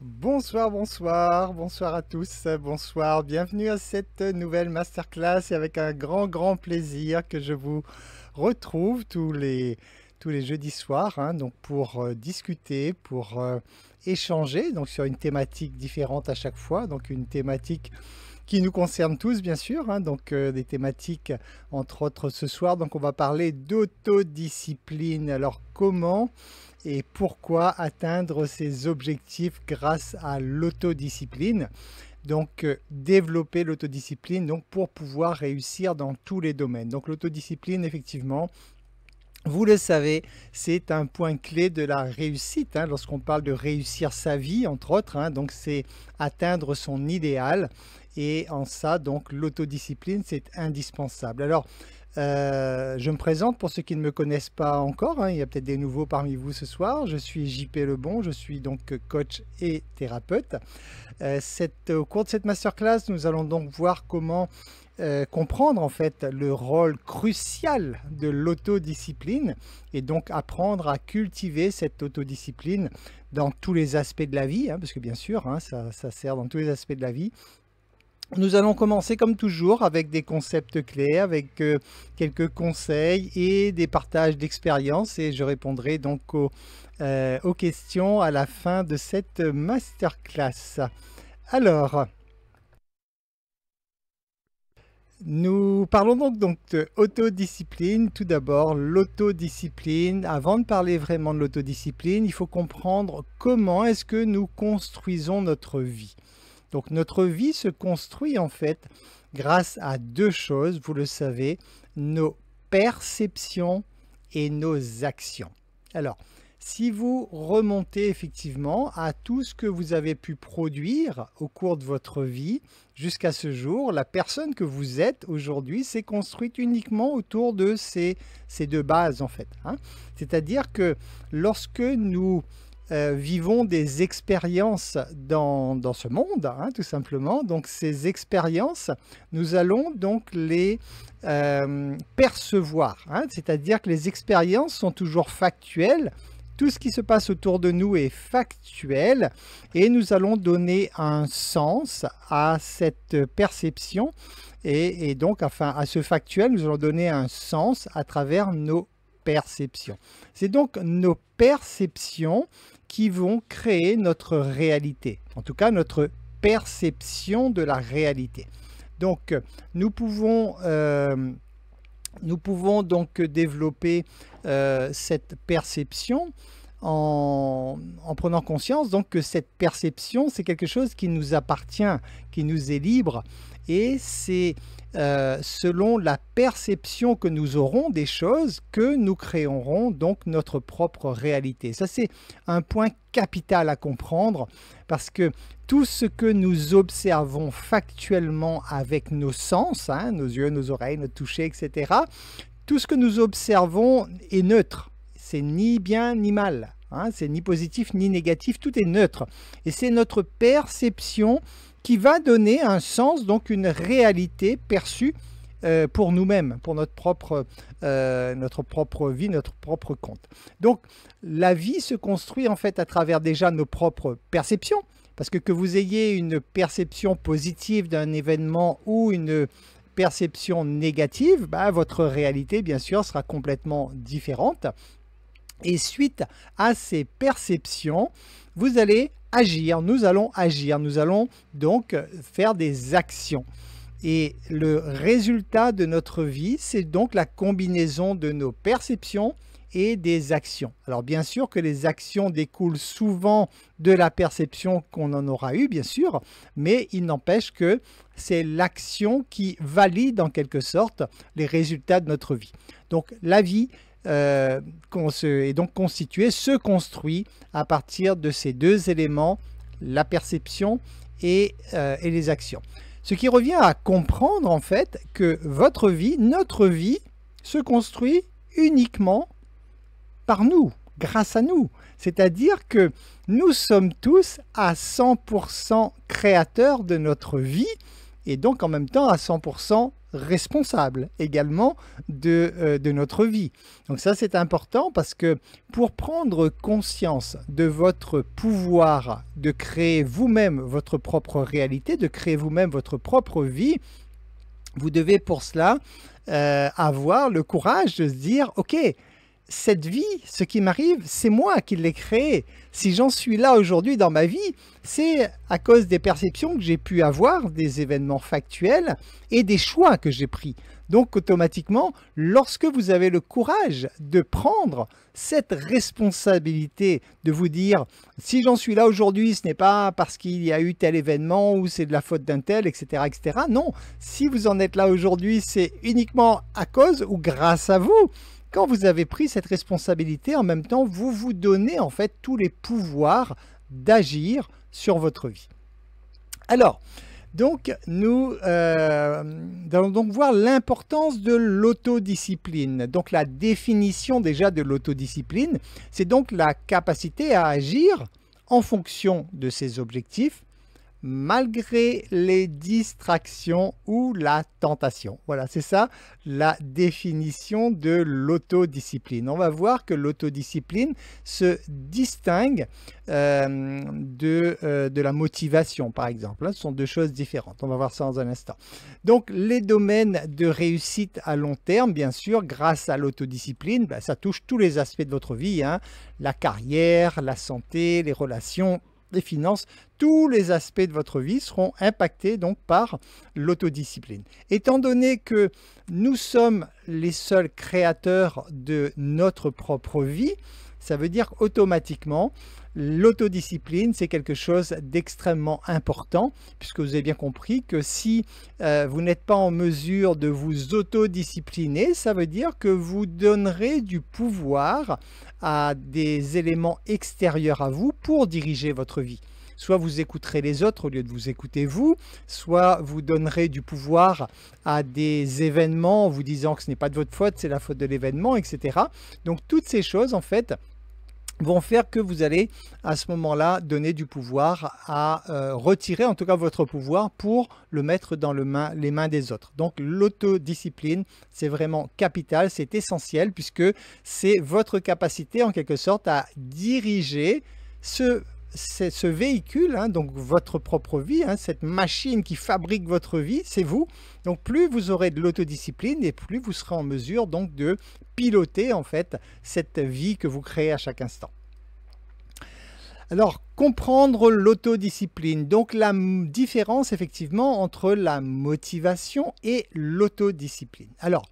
Bonsoir, bonsoir, bonsoir à tous, bonsoir, bienvenue à cette nouvelle masterclass et avec un grand plaisir que je vous retrouve tous les jeudis soirs donc pour discuter, pour échanger donc sur une thématique différente à chaque fois, donc une thématique qui nous concerne tous bien sûr, donc des thématiques entre autres ce soir, donc on va parler d'autodiscipline. Alors comment et pourquoi atteindre ses objectifs grâce à l'autodiscipline. Donc, développer l'autodiscipline donc, pour pouvoir réussir dans tous les domaines. Donc, l'autodiscipline, effectivement, vous le savez, c'est un point clé de la réussite. Lorsqu'on parle de réussir sa vie, entre autres, donc c'est atteindre son idéal. Et en ça, donc, l'autodiscipline, c'est indispensable. Alors, je me présente pour ceux qui ne me connaissent pas encore, il y a peut-être des nouveaux parmi vous ce soir. Je suis JP Lebon, je suis donc coach et thérapeute. Au cours de cette masterclass, nous allons donc voir comment comprendre en fait le rôle crucial de l'autodiscipline et donc apprendre à cultiver cette autodiscipline dans tous les aspects de la vie, parce que bien sûr, ça sert dans tous les aspects de la vie. Nous allons commencer comme toujours avec des concepts clés, avec quelques conseils et des partages d'expériences et je répondrai donc aux questions à la fin de cette masterclass. Alors, nous parlons donc d'autodiscipline. Tout d'abord, l'autodiscipline. Avant de parler vraiment de l'autodiscipline, il faut comprendre comment est-ce que nous construisons notre vie. Donc notre vie se construit en fait grâce à deux choses, vous le savez, nos perceptions et nos actions. Alors, si vous remontez effectivement à tout ce que vous avez pu produire au cours de votre vie jusqu'à ce jour, la personne que vous êtes aujourd'hui s'est construite uniquement autour de ces deux bases en fait. C'est-à-dire que lorsque nous vivons des expériences dans ce monde, tout simplement. Donc ces expériences, nous allons donc les percevoir. C'est-à-dire que les expériences sont toujours factuelles. Tout ce qui se passe autour de nous est factuel et nous allons donner un sens à cette perception et donc enfin, à ce factuel, nous allons donner un sens à travers nos perceptions. C'est donc nos perceptions qui vont créer notre réalité, en tout cas notre perception de la réalité. Donc nous pouvons donc développer cette perception en prenant conscience donc que cette perception c'est quelque chose qui nous appartient, qui nous est libre et c'est selon la perception que nous aurons des choses que nous créerons donc notre propre réalité. Ça c'est un point capital à comprendre parce que tout ce que nous observons factuellement avec nos sens, nos yeux, nos oreilles, notre toucher, etc., tout ce que nous observons est neutre. C'est ni bien ni mal. C'est ni positif ni négatif, tout est neutre. Et c'est notre perception qui va donner un sens, donc une réalité perçue pour nous-mêmes, pour notre propre vie, notre propre compte. Donc la vie se construit en fait à travers déjà nos propres perceptions, parce que vous ayez une perception positive d'un événement ou une perception négative, votre réalité bien sûr sera complètement différente. Et suite à ces perceptions, vous allez agir, nous allons agir, nous allons donc faire des actions. Et le résultat de notre vie, c'est donc la combinaison de nos perceptions et des actions. Alors bien sûr que les actions découlent souvent de la perception qu'on en aura eue, bien sûr, mais il n'empêche que c'est l'action qui valide en quelque sorte les résultats de notre vie. Donc la vie est donc constituée, se construit à partir de ces deux éléments, la perception et les actions. Ce qui revient à comprendre en fait que votre vie, notre vie, se construit uniquement par nous, grâce à nous. C'est-à-dire que nous sommes tous à 100% créateurs de notre vie et donc en même temps à 100% responsable également de notre vie. Donc ça, c'est important parce que pour prendre conscience de votre pouvoir de créer vous-même votre propre réalité, de créer vous-même votre propre vie, vous devez pour cela avoir le courage de se dire « Ok, cette vie, ce qui m'arrive, c'est moi qui l'ai créée. Si j'en suis là aujourd'hui dans ma vie, c'est à cause des perceptions que j'ai pu avoir, des événements factuels et des choix que j'ai pris. » Donc automatiquement, lorsque vous avez le courage de prendre cette responsabilité, de vous dire « Si j'en suis là aujourd'hui, ce n'est pas parce qu'il y a eu tel événement ou c'est de la faute d'un tel, etc. etc. » Non, si vous en êtes là aujourd'hui, c'est uniquement à cause ou grâce à vous. Quand vous avez pris cette responsabilité, en même temps, vous vous donnez en fait tous les pouvoirs d'agir sur votre vie. Alors, donc, nous allons donc voir l'importance de l'autodiscipline. Donc, la définition déjà de l'autodiscipline, c'est donc la capacité à agir en fonction de ses objectifs, malgré les distractions ou la tentation. Voilà, c'est ça la définition de l'autodiscipline. On va voir que l'autodiscipline se distingue de la motivation, par exemple. Ce sont deux choses différentes. On va voir ça dans un instant. Donc, les domaines de réussite à long terme, bien sûr, grâce à l'autodiscipline, ça touche tous les aspects de votre vie, hein, la carrière, la santé, les relations, les finances, tous les aspects de votre vie seront impactés donc par l'autodiscipline. Étant donné que nous sommes les seuls créateurs de notre propre vie, ça veut dire automatiquement l'autodiscipline, c'est quelque chose d'extrêmement important, puisque vous avez bien compris que si vous n'êtes pas en mesure de vous autodiscipliner, ça veut dire que vous donnerez du pouvoir à des éléments extérieurs à vous pour diriger votre vie. Soit vous écouterez les autres au lieu de vous écouter vous, soit vous donnerez du pouvoir à des événements en vous disant que ce n'est pas de votre faute, c'est la faute de l'événement, etc. Donc toutes ces choses, en fait, vont faire que vous allez à ce moment-là donner du pouvoir à retirer en tout cas votre pouvoir pour le mettre dans les mains des autres. Donc l'autodiscipline, c'est vraiment capital, c'est essentiel puisque c'est votre capacité en quelque sorte à diriger ce véhicule, hein, donc votre propre vie, hein, cette machine qui fabrique votre vie, c'est vous. Donc plus vous aurez de l'autodiscipline et plus vous serez en mesure donc de piloter en fait cette vie que vous créez à chaque instant. Alors, comprendre l'autodiscipline, donc la différence effectivement entre la motivation et l'autodiscipline. Alors,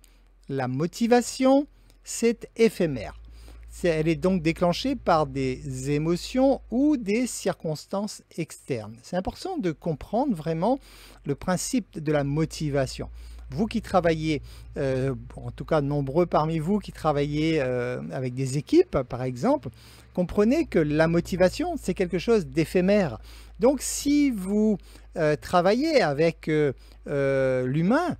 la motivation, c'est éphémère. Elle est donc déclenchée par des émotions ou des circonstances externes. C'est important de comprendre vraiment le principe de la motivation. Vous qui travaillez, en tout cas nombreux parmi vous qui travaillez avec des équipes par exemple, comprenez que la motivation c'est quelque chose d'éphémère. Donc si vous travaillez avec l'humain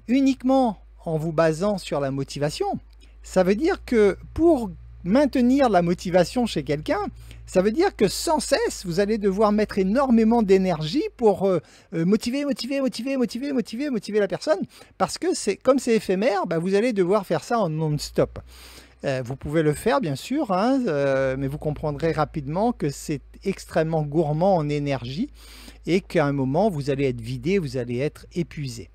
uniquement en vous basant sur la motivation, ça veut dire que pour maintenir la motivation chez quelqu'un, ça veut dire que sans cesse, vous allez devoir mettre énormément d'énergie pour motiver la personne, parce que comme c'est éphémère, vous allez devoir faire ça en non-stop. Vous pouvez le faire, bien sûr, hein, mais vous comprendrez rapidement que c'est extrêmement gourmand en énergie et qu'à un moment, vous allez être vidé, vous allez être épuisé.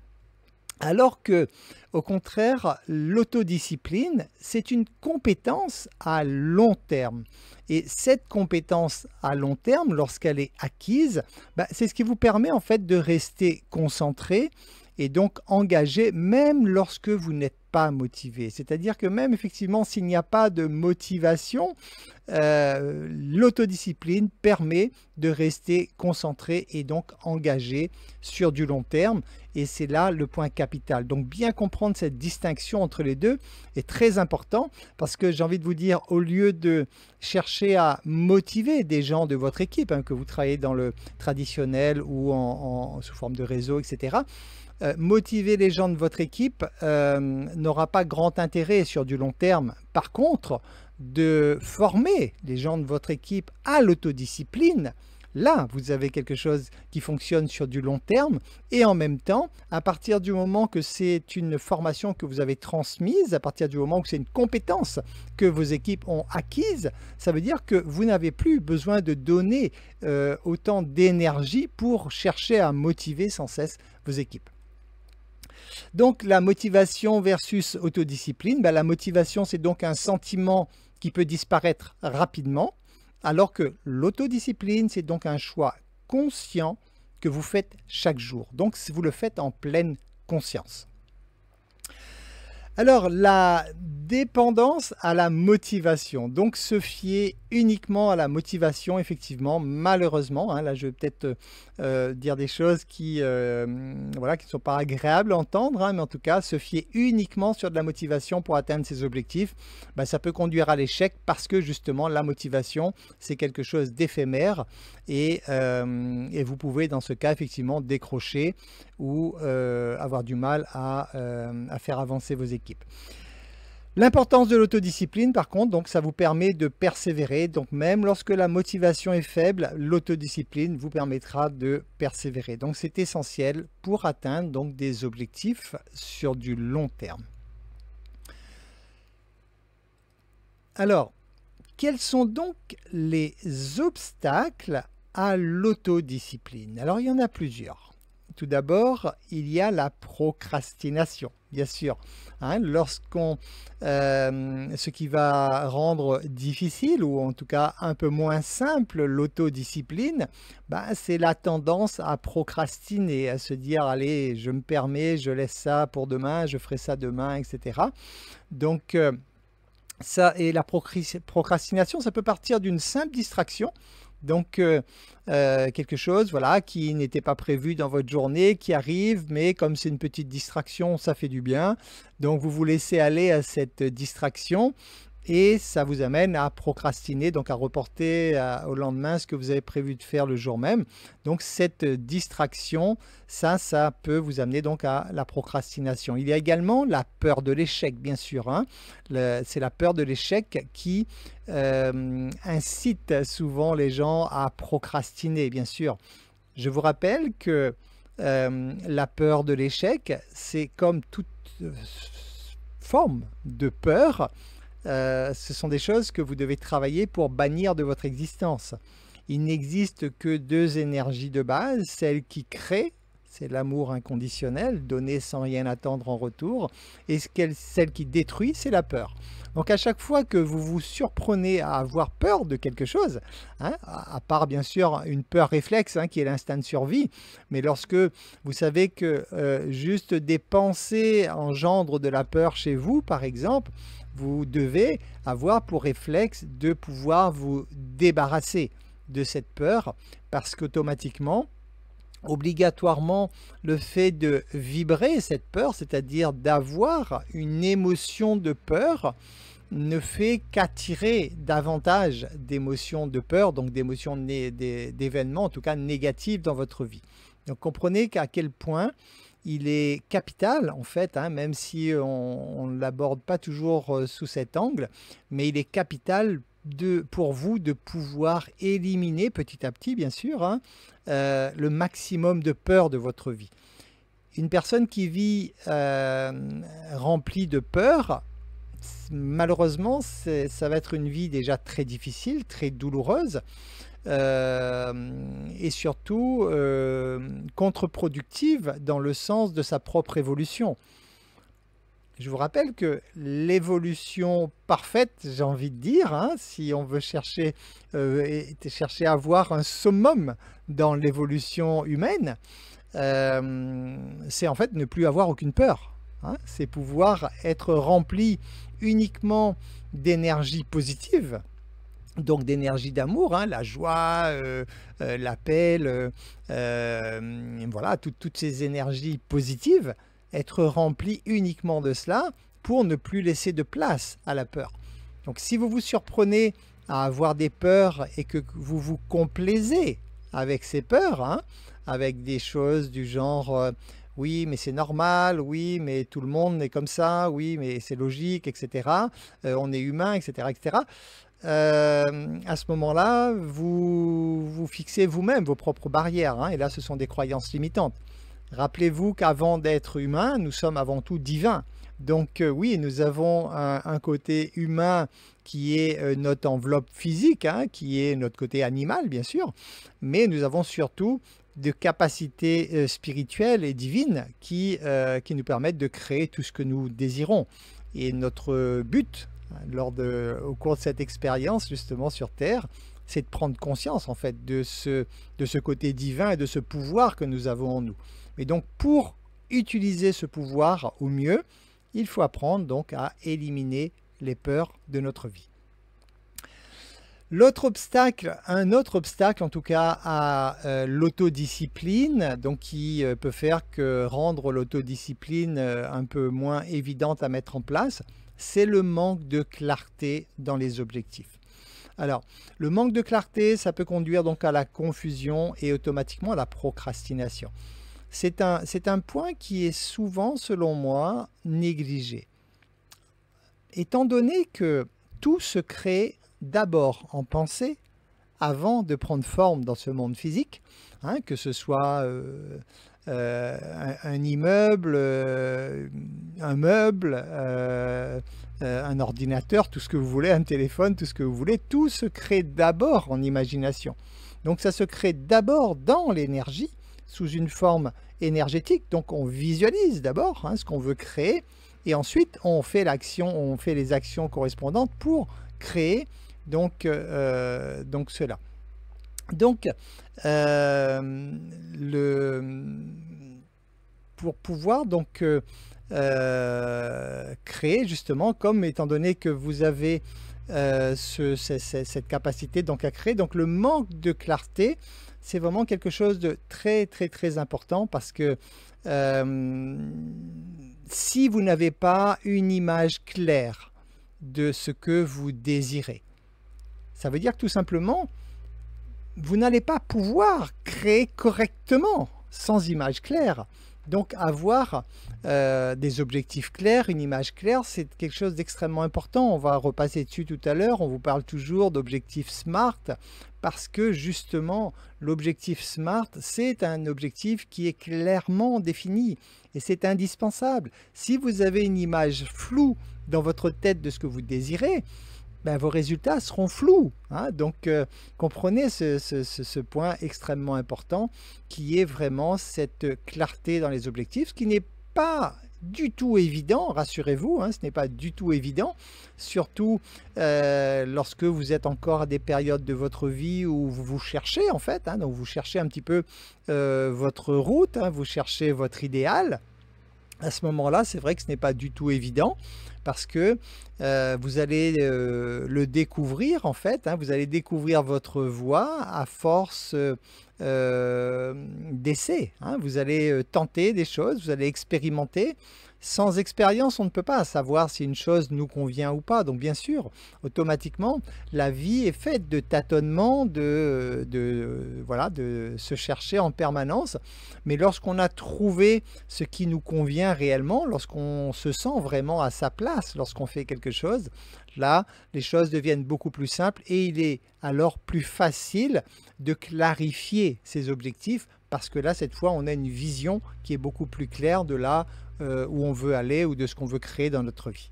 Alors que, au contraire, l'autodiscipline, c'est une compétence à long terme. Et cette compétence à long terme, lorsqu'elle est acquise, c'est ce qui vous permet en fait de rester concentré et donc engagé même lorsque vous n'êtes pas motivé. C'est-à-dire que même effectivement s'il n'y a pas de motivation, l'autodiscipline permet de rester concentré et donc engagé sur du long terme. Et c'est là le point capital. Donc bien comprendre cette distinction entre les deux est très important parce que j'ai envie de vous dire, au lieu de chercher à motiver des gens de votre équipe, hein, que vous travaillez dans le traditionnel ou sous forme de réseau, etc., motiver les gens de votre équipe n'aura pas grand intérêt sur du long terme. Par contre, de former les gens de votre équipe à l'autodiscipline, Là, vous avez quelque chose qui fonctionne sur du long terme et en même temps, à partir du moment que c'est une formation que vous avez transmise, à partir du moment que c'est une compétence que vos équipes ont acquise, ça veut dire que vous n'avez plus besoin de donner autant d'énergie pour chercher à motiver sans cesse vos équipes. Donc la motivation versus autodiscipline, la motivation c'est donc un sentiment qui peut disparaître rapidement, alors que l'autodiscipline c'est donc un choix conscient que vous faites chaque jour. Donc vous le faites en pleine conscience. Alors, la dépendance à la motivation, donc se fier uniquement à la motivation, effectivement, malheureusement, là je vais peut-être dire des choses qui voilà, qui ne sont pas agréables à entendre, mais en tout cas, se fier uniquement sur de la motivation pour atteindre ses objectifs, ça peut conduire à l'échec parce que justement, la motivation, c'est quelque chose d'éphémère et vous pouvez dans ce cas, effectivement, décrocher ou avoir du mal à faire avancer vos équipes. L'importance de l'autodiscipline, par contre, donc ça vous permet de persévérer. Donc même lorsque la motivation est faible, l'autodiscipline vous permettra de persévérer. Donc c'est essentiel pour atteindre donc des objectifs sur du long terme. Alors, quels sont donc les obstacles à l'autodiscipline? Alors il y en a plusieurs. Tout d'abord, il y a la procrastination, bien sûr. Ce qui va rendre difficile, ou en tout cas un peu moins simple, l'autodiscipline, c'est la tendance à procrastiner, à se dire « allez, je me permets, je laisse ça pour demain, je ferai ça demain, etc. » Donc, ça et la procrastination, ça peut partir d'une simple distraction. Donc, quelque chose voilà, qui n'était pas prévu dans votre journée, qui arrive, mais comme c'est une petite distraction, ça fait du bien. Donc, vous vous laissez aller à cette distraction et ça vous amène à procrastiner, donc à reporter au lendemain ce que vous avez prévu de faire le jour même. Donc, cette distraction, ça peut vous amener donc à la procrastination. Il y a également la peur de l'échec, bien sûr. C'est la peur de l'échec qui incite souvent les gens à procrastiner, bien sûr. Je vous rappelle que la peur de l'échec, c'est comme toute forme de peur. Ce sont des choses que vous devez travailler pour bannir de votre existence. Il n'existe que deux énergies de base, celle qui crée, c'est l'amour inconditionnel, donner sans rien attendre en retour, et celle qui détruit, c'est la peur. Donc à chaque fois que vous vous surprenez à avoir peur de quelque chose, à part bien sûr une peur réflexe qui est l'instinct de survie, mais lorsque vous savez que juste des pensées engendrent de la peur chez vous, par exemple, vous devez avoir pour réflexe de pouvoir vous débarrasser de cette peur parce qu'automatiquement, obligatoirement, le fait de vibrer cette peur, c'est-à-dire d'avoir une émotion de peur, ne fait qu'attirer davantage d'émotions de peur, donc d'événements en tout cas négatifs dans votre vie. Donc comprenez qu'à quel point il est capital, en fait, même si on ne l'aborde pas toujours sous cet angle, mais il est capital pour vous de pouvoir éliminer petit à petit, bien sûr, le maximum de peur de votre vie. Une personne qui vit remplie de peur, malheureusement, ça va être une vie déjà très difficile, très douloureuse, et surtout contre-productive dans le sens de sa propre évolution. Je vous rappelle que l'évolution parfaite, j'ai envie de dire, si on veut chercher à avoir un summum dans l'évolution humaine, c'est en fait ne plus avoir aucune peur. C'est pouvoir être rempli uniquement d'énergie positive, donc d'énergie d'amour, la joie, la paix, voilà, toutes ces énergies positives, être rempli uniquement de cela pour ne plus laisser de place à la peur. Donc si vous vous surprenez à avoir des peurs et que vous vous complaisez avec ces peurs, avec des choses du genre oui mais c'est normal, oui mais tout le monde est comme ça, oui mais c'est logique, etc. On est humain, etc. etc. à ce moment-là, vous fixez vous-même vos propres barrières, hein, et là, ce sont des croyances limitantes. Rappelez-vous qu'avant d'être humain, nous sommes avant tout divins. Donc oui, nous avons un côté humain qui est notre enveloppe physique, hein, qui est notre côté animal, bien sûr, mais nous avons surtout de capacités spirituelles et divines qui nous permettent de créer tout ce que nous désirons. Et notre but, au cours de cette expérience justement sur Terre, c'est de prendre conscience en fait de ce côté divin et de ce pouvoir que nous avons en nous. Et donc pour utiliser ce pouvoir au mieux, il faut apprendre donc à éliminer les peurs de notre vie. L'autre obstacle, un autre obstacle en tout cas à l'autodiscipline, donc qui peut faire que rendre l'autodiscipline un peu moins évidente à mettre en place, c'est le manque de clarté dans les objectifs. Alors, le manque de clarté, ça peut conduire donc à la confusion et automatiquement à la procrastination. C'est un point qui est souvent, selon moi, négligé. Étant donné que tout se crée d'abord en pensée, avant de prendre forme dans ce monde physique, hein, que ce soit un immeuble, un meuble, un ordinateur, tout ce que vous voulez, un téléphone, tout ce que vous voulez, tout se crée d'abord en imagination. Donc ça se crée d'abord dans l'énergie, sous une forme énergétique. Donc on visualise d'abord hein, ce qu'on veut créer, et ensuite on fait l'action, on fait les actions correspondantes pour créer donc cela. Donc pour pouvoir donc créer justement, comme étant donné que vous avez cette capacité donc à créer, donc le manque de clarté, c'est vraiment quelque chose de très très très important, parce que si vous n'avez pas une image claire de ce que vous désirez, ça veut dire que tout simplement, vous n'allez pas pouvoir créer correctement sans image claire. Donc avoir des objectifs clairs, une image claire, c'est quelque chose d'extrêmement important. On va repasser dessus tout à l'heure. On vous parle toujours d'objectifs SMART, parce que justement, l'objectif SMART, c'est un objectif qui est clairement défini et c'est indispensable. Si vous avez une image floue dans votre tête de ce que vous désirez, ben, vos résultats seront flous. Hein. Donc, comprenez ce point extrêmement important qui est vraiment cette clarté dans les objectifs, ce qui n'est pas du tout évident, rassurez-vous, hein, ce n'est pas du tout évident, surtout lorsque vous êtes encore à des périodes de votre vie où vous vous cherchez en fait, hein, donc vous cherchez un petit peu votre route, hein, vous cherchez votre idéal. À ce moment-là, c'est vrai que ce n'est pas du tout évident, parce que vous allez le découvrir en fait, hein, vous allez découvrir votre voie à force d'essais. Hein, vous allez tenter des choses, vous allez expérimenter. Sans expérience, on ne peut pas savoir si une chose nous convient ou pas. Donc bien sûr, automatiquement, la vie est faite de tâtonnements, de se chercher en permanence. Mais lorsqu'on a trouvé ce qui nous convient réellement, lorsqu'on se sent vraiment à sa place, lorsqu'on fait quelque chose, là, les choses deviennent beaucoup plus simples et il est alors plus facile de clarifier ses objectifs, parce que là, cette fois, on a une vision qui est beaucoup plus claire de là où on veut aller ou de ce qu'on veut créer dans notre vie.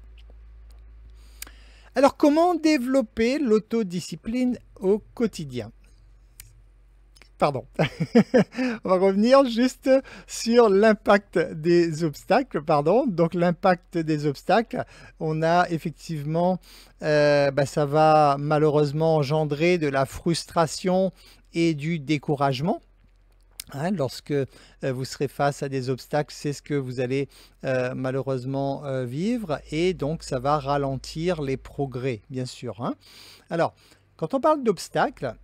Alors, comment développer l'autodiscipline au quotidien? Pardon, on va revenir juste sur l'impact des obstacles. Donc l'impact des obstacles, on a effectivement, ça va malheureusement engendrer de la frustration et du découragement. Hein, lorsque vous serez face à des obstacles, c'est ce que vous allez malheureusement vivre, et donc ça va ralentir les progrès, bien sûr. Hein. Alors, quand on parle d'obstacles,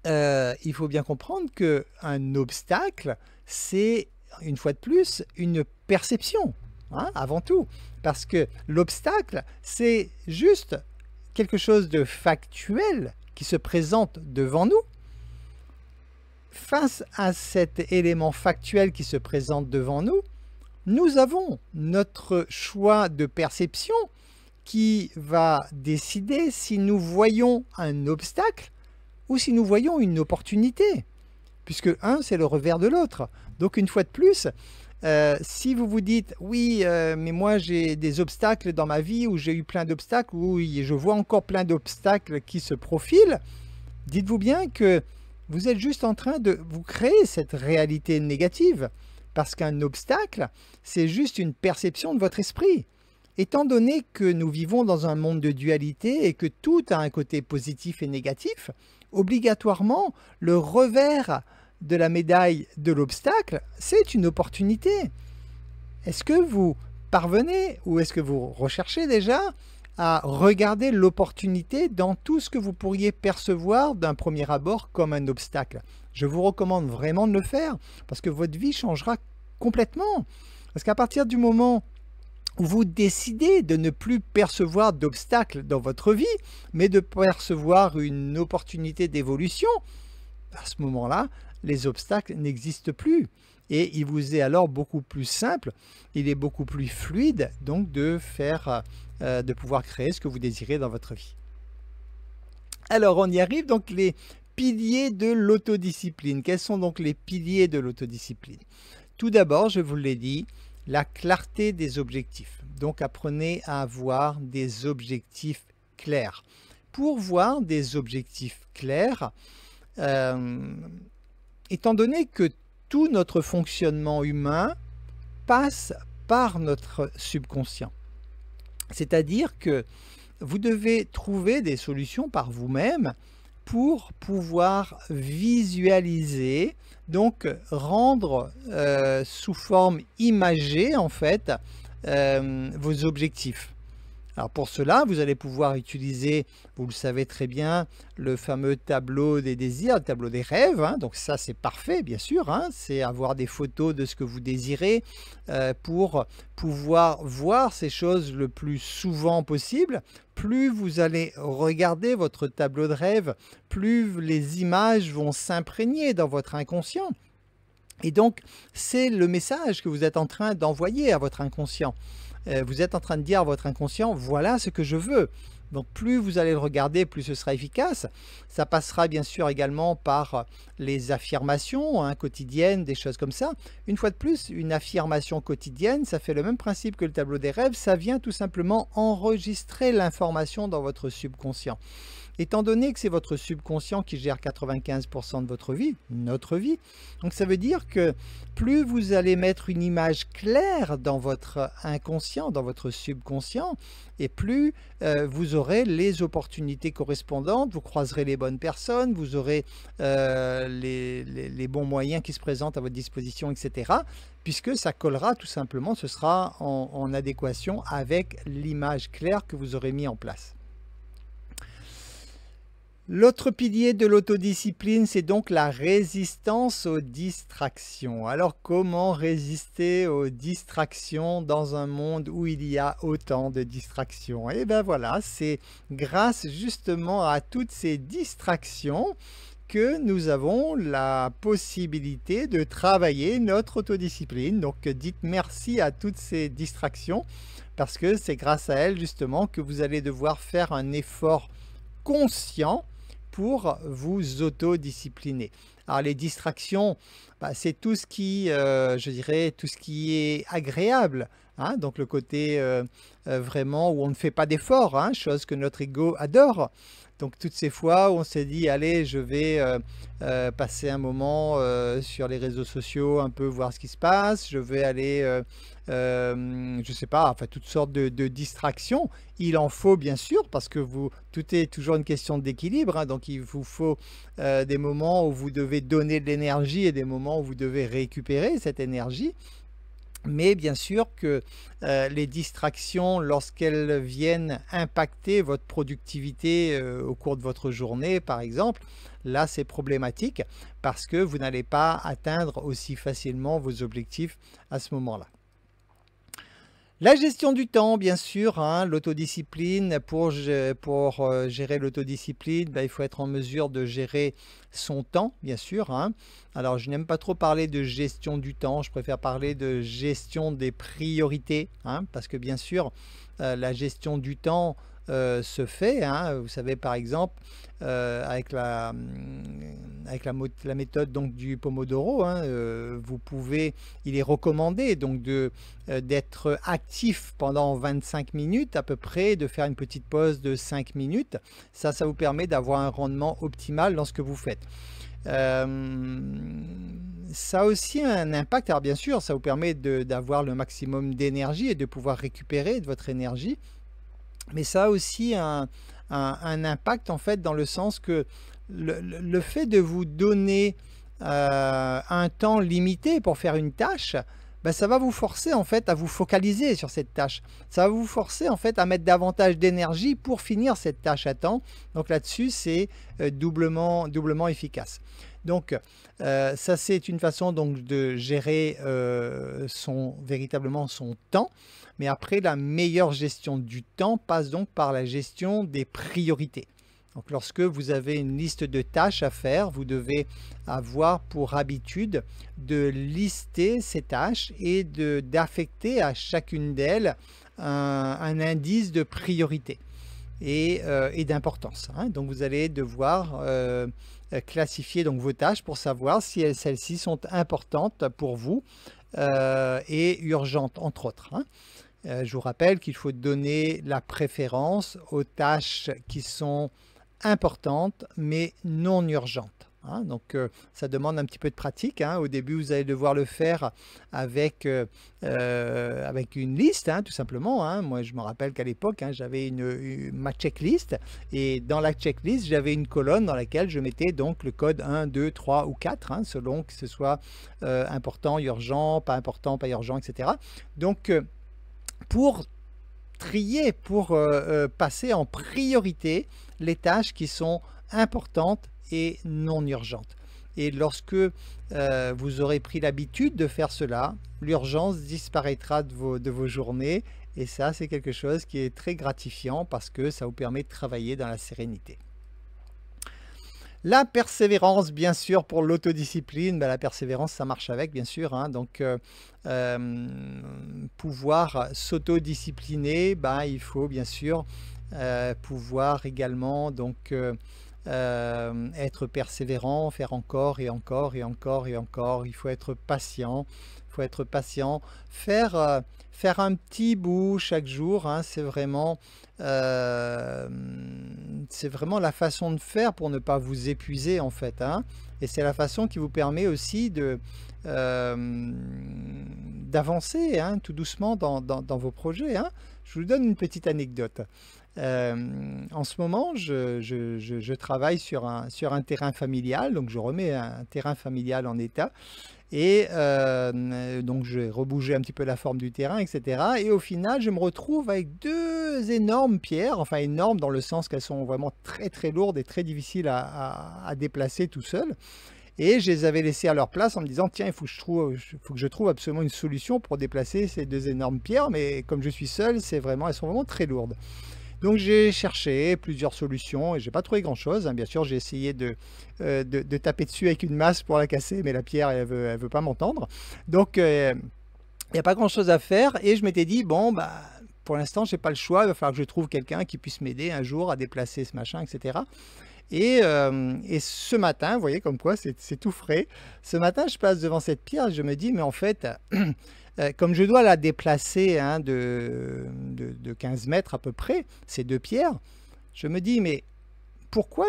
il faut bien comprendre qu'un obstacle, c'est, une fois de plus, une perception, hein, avant tout. Parce que l'obstacle, c'est juste quelque chose de factuel qui se présente devant nous. Face à cet élément factuel qui se présente devant nous, nous avons notre choix de perception qui va décider si nous voyons un obstacle ou si nous voyons une opportunité, puisque un, c'est le revers de l'autre. Donc une fois de plus, si vous vous dites « oui, mais moi j'ai des obstacles dans ma vie, ou j'ai eu plein d'obstacles, ou je vois encore plein d'obstacles qui se profilent », dites-vous bien que vous êtes juste en train de vous créer cette réalité négative, parce qu'un obstacle, c'est juste une perception de votre esprit. Étant donné que nous vivons dans un monde de dualité et que tout a un côté positif et négatif, obligatoirement, le revers de la médaille de l'obstacle, c'est une opportunité. Est-ce que vous parvenez, ou est-ce que vous recherchez déjà à regarder l'opportunité dans tout ce que vous pourriez percevoir d'un premier abord comme un obstacle? Je vous recommande vraiment de le faire, parce que votre vie changera complètement. Parce qu'à partir du moment où vous décidez de ne plus percevoir d'obstacles dans votre vie, mais de percevoir une opportunité d'évolution, à ce moment-là, les obstacles n'existent plus. Et il vous est alors beaucoup plus simple, il est beaucoup plus fluide, donc de pouvoir créer ce que vous désirez dans votre vie. Alors, on y arrive, donc les piliers de l'autodiscipline. Quels sont donc les piliers de l'autodiscipline? Tout d'abord, je vous l'ai dit, la clarté des objectifs. Donc, apprenez à avoir des objectifs clairs. Pour voir des objectifs clairs, étant donné que tout notre fonctionnement humain passe par notre subconscient, c'est-à-dire que vous devez trouver des solutions par vous-même pour pouvoir visualiser, donc rendre sous forme imagée en fait vos objectifs. Alors pour cela, vous allez pouvoir utiliser, vous le savez très bien, le fameux tableau des désirs, le tableau des rêves. Hein. Donc ça, c'est parfait, bien sûr. Hein. C'est avoir des photos de ce que vous désirez pour pouvoir voir ces choses le plus souvent possible. Plus vous allez regarder votre tableau de rêve, plus les images vont s'imprégner dans votre inconscient. Et donc, c'est le message que vous êtes en train d'envoyer à votre inconscient. Vous êtes en train de dire à votre inconscient, voilà ce que je veux. Donc plus vous allez le regarder, plus ce sera efficace. Ça passera bien sûr également par les affirmations quotidiennes, des choses comme ça. Une fois de plus, une affirmation quotidienne, ça fait le même principe que le tableau des rêves. Ça vient tout simplement enregistrer l'information dans votre subconscient. Étant donné que c'est votre subconscient qui gère 95% de votre vie, notre vie, donc ça veut dire que plus vous allez mettre une image claire dans votre inconscient, dans votre subconscient, et plus vous aurez les opportunités correspondantes, vous croiserez les bonnes personnes, vous aurez les bons moyens qui se présentent à votre disposition, etc. Puisque ça collera tout simplement, ce sera en adéquation avec l'image claire que vous aurez mis en place. L'autre pilier de l'autodiscipline, c'est donc la résistance aux distractions. Alors, comment résister aux distractions dans un monde où il y a autant de distractions? Et bien voilà, c'est grâce justement à toutes ces distractions que nous avons la possibilité de travailler notre autodiscipline. Donc, dites merci à toutes ces distractions parce que c'est grâce à elles justement que vous allez devoir faire un effort conscient pour vous autodiscipliner. Alors les distractions, c'est tout ce qui, je dirais, tout ce qui est agréable. Hein, donc le côté vraiment où on ne fait pas d'effort, hein, chose que notre ego adore. Donc toutes ces fois où on s'est dit, allez, je vais passer un moment sur les réseaux sociaux, un peu voir ce qui se passe, je vais aller, je sais pas, enfin toutes sortes de distractions. Il en faut bien sûr, parce que tout est toujours une question d'équilibre, hein, donc il vous faut des moments où vous devez donner de l'énergie et des moments où vous devez récupérer cette énergie. Mais bien sûr que les distractions, lorsqu'elles viennent impacter votre productivité au cours de votre journée, par exemple, là c'est problématique parce que vous n'allez pas atteindre aussi facilement vos objectifs à ce moment-là. La gestion du temps, bien sûr, hein, l'autodiscipline. Pour gérer l'autodiscipline, ben, il faut être en mesure de gérer son temps, bien sûr, hein. Alors, je n'aime pas trop parler de gestion du temps, je préfère parler de gestion des priorités, hein, parce que bien sûr, la gestion du temps se fait, hein. Vous savez, par exemple, avec la méthode donc, du Pomodoro, hein, il est recommandé donc d'être actif pendant 25 minutes à peu près, de faire une petite pause de 5 minutes. Ça vous permet d'avoir un rendement optimal dans ce que vous faites. Ça a aussi un impact, alors bien sûr, ça vous permet d'avoir le maximum d'énergie et de pouvoir récupérer de votre énergie, mais ça a aussi un impact en fait dans le sens que le fait de vous donner un temps limité pour faire une tâche, ben, ça va vous forcer en fait à vous focaliser sur cette tâche. Ça va vous forcer en fait à mettre davantage d'énergie pour finir cette tâche à temps. Donc là-dessus, c'est doublement efficace. Donc ça, c'est une façon donc de gérer véritablement son temps. Mais après, la meilleure gestion du temps passe donc par la gestion des priorités. Donc lorsque vous avez une liste de tâches à faire, vous devez avoir pour habitude de lister ces tâches et d'affecter à chacune d'elles un indice de priorité et d'importance, hein. Donc vous allez devoir classifier donc vos tâches pour savoir si celles-ci sont importantes pour vous et urgentes entre autres, hein. Je vous rappelle qu'il faut donner la préférence aux tâches qui sont importantes mais non urgentes, hein. Donc ça demande un petit peu de pratique, hein. Au début, vous allez devoir le faire avec une liste, hein, tout simplement, hein. Moi, je me rappelle qu'à l'époque, hein, j'avais ma checklist et dans la checklist, j'avais une colonne dans laquelle je mettais donc le code 1, 2, 3 ou 4, hein, selon que ce soit important, urgent, pas important, pas urgent, etc. Donc, pour trier, pour passer en priorité les tâches qui sont importantes et non urgentes. Et lorsque vous aurez pris l'habitude de faire cela, l'urgence disparaîtra de vos journées et ça, c'est quelque chose qui est très gratifiant parce que ça vous permet de travailler dans la sérénité. La persévérance, bien sûr, pour l'autodiscipline, ben, la persévérance, ça marche avec, bien sûr, hein. Donc, pouvoir s'autodiscipliner, ben, il faut bien sûr pouvoir également donc, être persévérant, faire encore et encore et encore et encore. Il faut être patient, faire un petit bout chaque jour, hein, c'est vraiment la façon de faire pour ne pas vous épuiser en fait, hein. Et c'est la façon qui vous permet aussi d'avancer, hein, tout doucement dans vos projets, hein. Je vous donne une petite anecdote. En ce moment, je travaille sur un terrain familial, donc je remets un terrain familial en état. Et donc, je vais rebouger un petit peu la forme du terrain, etc. Et au final, je me retrouve avec deux énormes pierres, enfin énormes dans le sens qu'elles sont vraiment très très lourdes et très difficiles à déplacer tout seul. Et je les avais laissées à leur place en me disant, tiens, il faut que je trouve absolument une solution pour déplacer ces deux énormes pierres. Mais comme je suis seul, elles sont vraiment très lourdes. Donc j'ai cherché plusieurs solutions et j'ai pas trouvé grand chose, hein. Bien sûr, j'ai essayé de taper dessus avec une masse pour la casser, mais la pierre elle veut pas m'entendre. Donc il n'y a pas grand chose à faire et je m'étais dit bon bah pour l'instant j'ai pas le choix, il va falloir que je trouve quelqu'un qui puisse m'aider un jour à déplacer ce machin, etc. Et ce matin, vous voyez comme quoi c'est tout frais. Ce matin, je passe devant cette pierre et je me dis mais en fait comme je dois la déplacer, hein, de 15 mètres à peu près, ces deux pierres, je me dis, mais pourquoi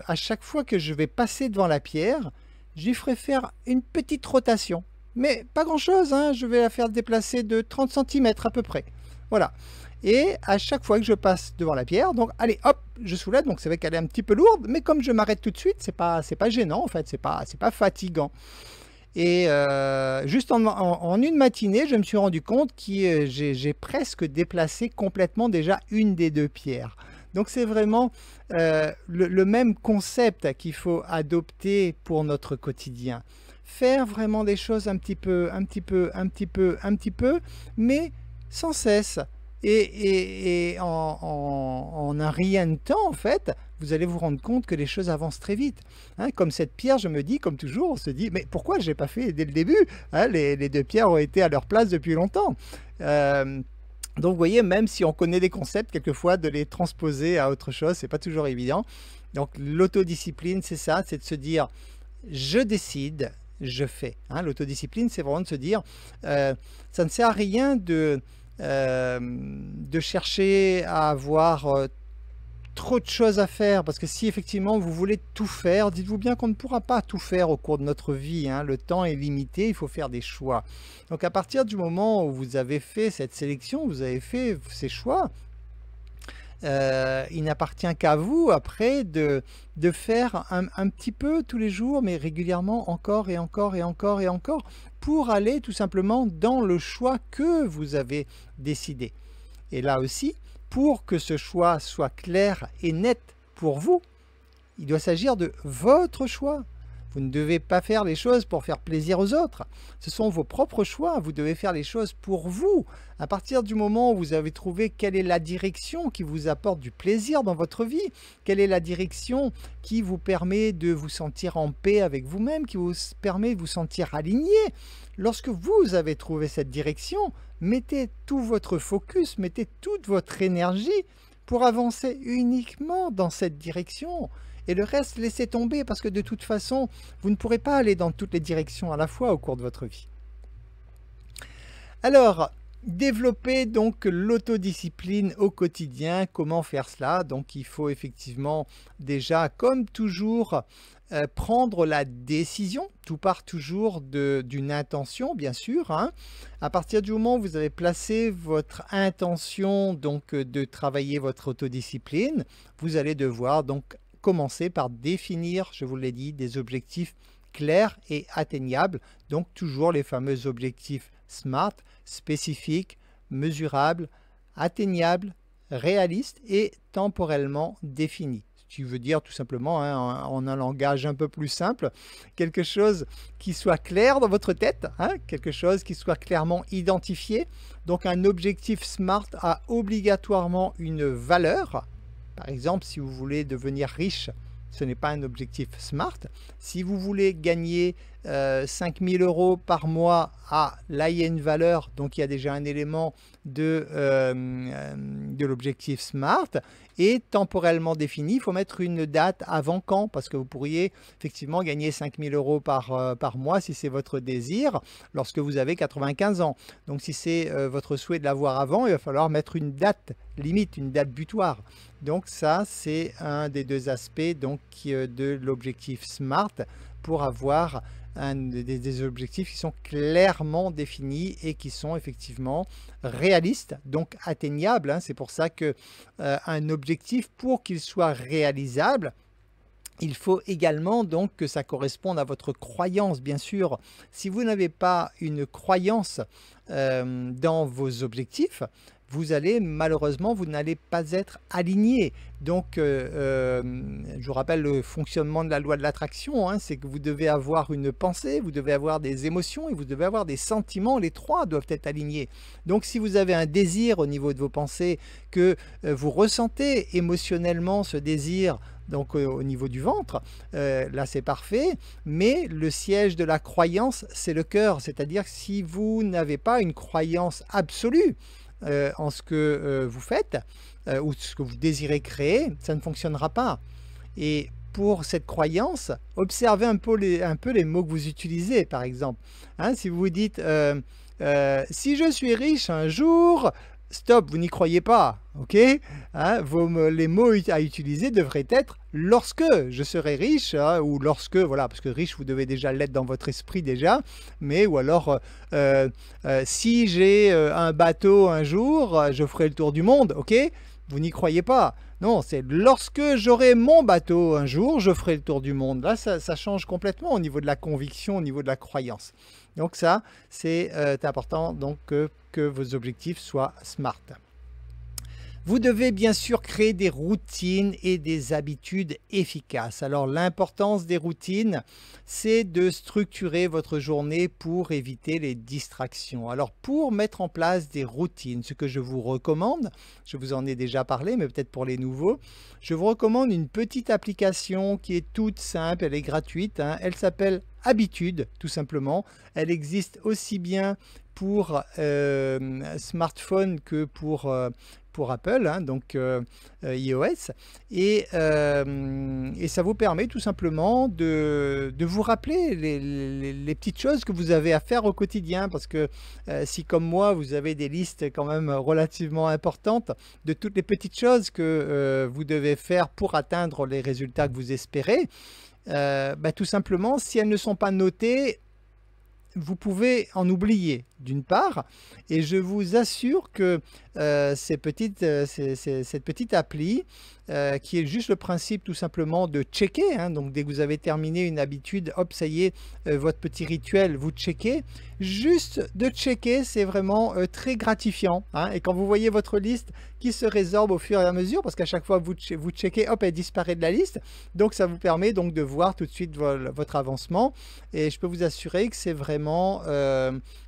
à chaque fois que je vais passer devant la pierre, j'y ferai faire une petite rotation. Mais pas grand-chose, hein, je vais la faire déplacer de 30 cm à peu près. Voilà. Et à chaque fois que je passe devant la pierre, donc allez, hop, je soulève, donc c'est vrai qu'elle est un petit peu lourde, mais comme je m'arrête tout de suite, c'est pas gênant en fait, c'est pas fatigant. Et juste en une matinée, je me suis rendu compte que j'ai presque déplacé complètement déjà une des deux pierres. Donc c'est vraiment le même concept qu'il faut adopter pour notre quotidien. Faire vraiment des choses un petit peu, mais sans cesse. Et en un rien de temps, en fait, vous allez vous rendre compte que les choses avancent très vite. Hein, comme cette pierre, je me dis, comme toujours, on se dit, mais pourquoi je n'ai pas fait dès le début? Hein, les deux pierres ont été à leur place depuis longtemps. Donc, vous voyez, même si on connaît des concepts, quelquefois, de les transposer à autre chose, c'est pas toujours évident. Donc, l'autodiscipline, c'est ça, c'est de se dire, je décide, je fais. Hein, l'autodiscipline, c'est vraiment de se dire, ça ne sert à rien de chercher à avoir trop de choses à faire, parce que si effectivement vous voulez tout faire, dites-vous bien qu'on ne pourra pas tout faire au cours de notre vie, hein. Le temps est limité, il faut faire des choix. Donc à partir du moment où vous avez fait cette sélection, vous avez fait ces choix, il n'appartient qu'à vous après de faire un petit peu tous les jours, mais régulièrement encore et encore et encore et encore, pour aller tout simplement dans le choix que vous avez décidé. Et là aussi, pour que ce choix soit clair et net pour vous, il doit s'agir de votre choix. Vous ne devez pas faire les choses pour faire plaisir aux autres. Ce sont vos propres choix. Vous devez faire les choses pour vous. À partir du moment où vous avez trouvé quelle est la direction qui vous apporte du plaisir dans votre vie, quelle est la direction qui vous permet de vous sentir en paix avec vous-même, qui vous permet de vous sentir aligné. Lorsque vous avez trouvé cette direction, mettez tout votre focus, mettez toute votre énergie pour avancer uniquement dans cette direction. Et le reste, laissez tomber, parce que de toute façon, vous ne pourrez pas aller dans toutes les directions à la fois au cours de votre vie. Alors, développer donc l'autodiscipline au quotidien, comment faire cela? Donc il faut effectivement déjà, comme toujours, prendre la décision. Tout part toujours d'une intention, bien sûr, hein. À partir du moment où vous avez placé votre intention donc de travailler votre autodiscipline, vous allez devoir donc commencer par définir, je vous l'ai dit, des objectifs clairs et atteignables. Donc toujours les fameux objectifs SMART, spécifiques, mesurables, atteignables, réalistes et temporellement définis. Ce qui veut dire tout simplement, hein, en un langage un peu plus simple, quelque chose qui soit clair dans votre tête, hein, quelque chose qui soit clairement identifié. Donc un objectif SMART a obligatoirement une valeur. Par exemple, si vous voulez devenir riche, ce n'est pas un objectif SMART. Si vous voulez gagner 5 000 € par mois, là il y a une valeur, donc il y a déjà un élément de l'objectif SMART. Et temporellement défini, il faut mettre une date avant quand, parce que vous pourriez effectivement gagner 5 000 € par mois si c'est votre désir, lorsque vous avez 95 ans. Donc si c'est votre souhait de l'avoir avant, il va falloir mettre une date limite, une date butoir. Donc ça, c'est un des deux aspects donc, de l'objectif SMART pour avoir des objectifs qui sont clairement définis et qui sont effectivement réalistes, donc atteignables, hein. C'est pour ça que un objectif, pour qu'il soit réalisable, il faut également donc que ça corresponde à votre croyance, bien sûr. Si vous n'avez pas une croyance dans vos objectifs, vous allez malheureusement, vous n'allez pas être aligné. Donc, je vous rappelle le fonctionnement de la loi de l'attraction, hein, c'est que vous devez avoir une pensée, vous devez avoir des émotions et vous devez avoir des sentiments. Les trois doivent être alignés. Donc, si vous avez un désir au niveau de vos pensées, que vous ressentez émotionnellement ce désir, donc au niveau du ventre, là c'est parfait, mais le siège de la croyance, c'est le cœur. C'est-à-dire que si vous n'avez pas une croyance absolue, en ce que vous faites ou ce que vous désirez créer, ça ne fonctionnera pas. Et pour cette croyance, observez un peu les mots que vous utilisez, par exemple. Hein, si vous vous dites si je suis riche un jour, stop, vous n'y croyez pas, ok, hein, les mots à utiliser devraient être lorsque je serai riche, hein, ou lorsque, voilà, parce que riche, vous devez déjà l'être dans votre esprit déjà, mais ou alors si j'ai un bateau un jour, je ferai le tour du monde, ok, vous n'y croyez pas. Non, c'est lorsque j'aurai mon bateau un jour, je ferai le tour du monde. Là, ça change complètement au niveau de la conviction, au niveau de la croyance. Donc ça, c'est important donc, que vos objectifs soient SMART. Vous devez bien sûr créer des routines et des habitudes efficaces. Alors l'importance des routines, c'est de structurer votre journée pour éviter les distractions. Alors pour mettre en place des routines, ce que je vous recommande, je vous en ai déjà parlé, mais peut-être pour les nouveaux, je vous recommande une petite application qui est toute simple, elle est gratuite, hein. Elle s'appelle Habitude, tout simplement. Elle existe aussi bien pour smartphone que pour Apple, hein, donc iOS, et ça vous permet tout simplement de vous rappeler les petites choses que vous avez à faire au quotidien, parce que si comme moi vous avez des listes quand même relativement importantes de toutes les petites choses que vous devez faire pour atteindre les résultats que vous espérez, tout simplement si elles ne sont pas notées, vous pouvez en oublier d'une part, et je vous assure que cette petite appli, qui est juste le principe tout simplement de checker, hein, donc dès que vous avez terminé une habitude, hop, ça y est, votre petit rituel, vous checkez. Juste de checker, c'est vraiment très gratifiant, hein, et quand vous voyez votre liste qui se résorbe au fur et à mesure, parce qu'à chaque fois que vous checkez, hop, elle disparaît de la liste, donc ça vous permet donc de voir tout de suite votre avancement, et je peux vous assurer que c'est vraiment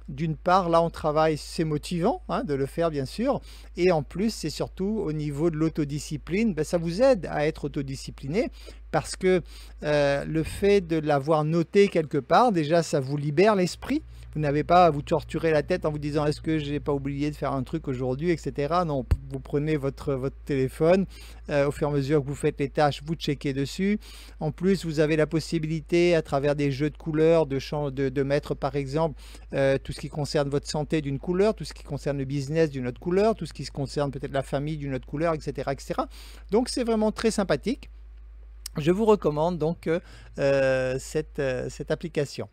d'une part, là on travaille, c'est motivant hein, de le faire bien sûr, et en plus c'est surtout au niveau de l'autodiscipline, ça vous aide à être autodiscipliné, parce que le fait de l'avoir noté quelque part, déjà ça vous libère l'esprit. Vous n'avez pas à vous torturer la tête en vous disant est-ce que j'ai pas oublié de faire un truc aujourd'hui, etc. Non, vous prenez votre téléphone, au fur et à mesure que vous faites les tâches, vous checkez dessus. En plus, vous avez la possibilité à travers des jeux de couleurs de mettre par exemple tout ce qui concerne votre santé d'une couleur, tout ce qui concerne le business d'une autre couleur, tout ce qui concerne peut-être la famille d'une autre couleur, etc., etc. Donc c'est vraiment très sympathique. Je vous recommande donc cette application.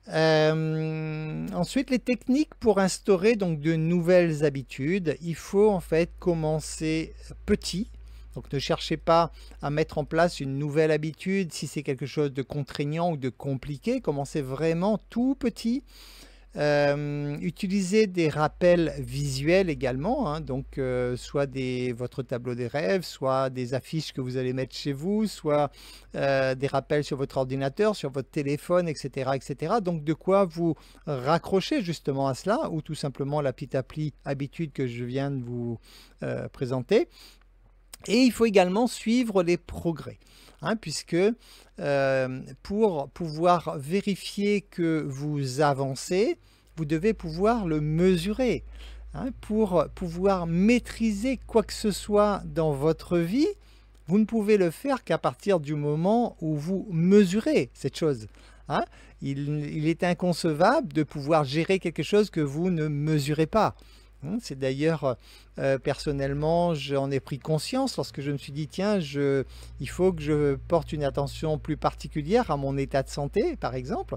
Ensuite, les techniques pour instaurer donc de nouvelles habitudes. Il faut en fait commencer petit. Donc ne cherchez pas à mettre en place une nouvelle habitude si c'est quelque chose de contraignant ou de compliqué. Commencez vraiment tout petit. Utilisez des rappels visuels également, hein, donc soit votre tableau des rêves, soit des affiches que vous allez mettre chez vous, soit des rappels sur votre ordinateur, sur votre téléphone, etc., etc. Donc de quoi vous raccrocher justement à cela, ou tout simplement la petite appli Habitude que je viens de vous présenter. Et il faut également suivre les progrès, hein, puisque pour pouvoir vérifier que vous avancez, vous devez pouvoir le mesurer. Hein, pour pouvoir maîtriser quoi que ce soit dans votre vie, vous ne pouvez le faire qu'à partir du moment où vous mesurez cette chose. Hein. Il est inconcevable de pouvoir gérer quelque chose que vous ne mesurez pas. C'est d'ailleurs, personnellement, j'en ai pris conscience lorsque je me suis dit, tiens, il faut que je porte une attention plus particulière à mon état de santé, par exemple.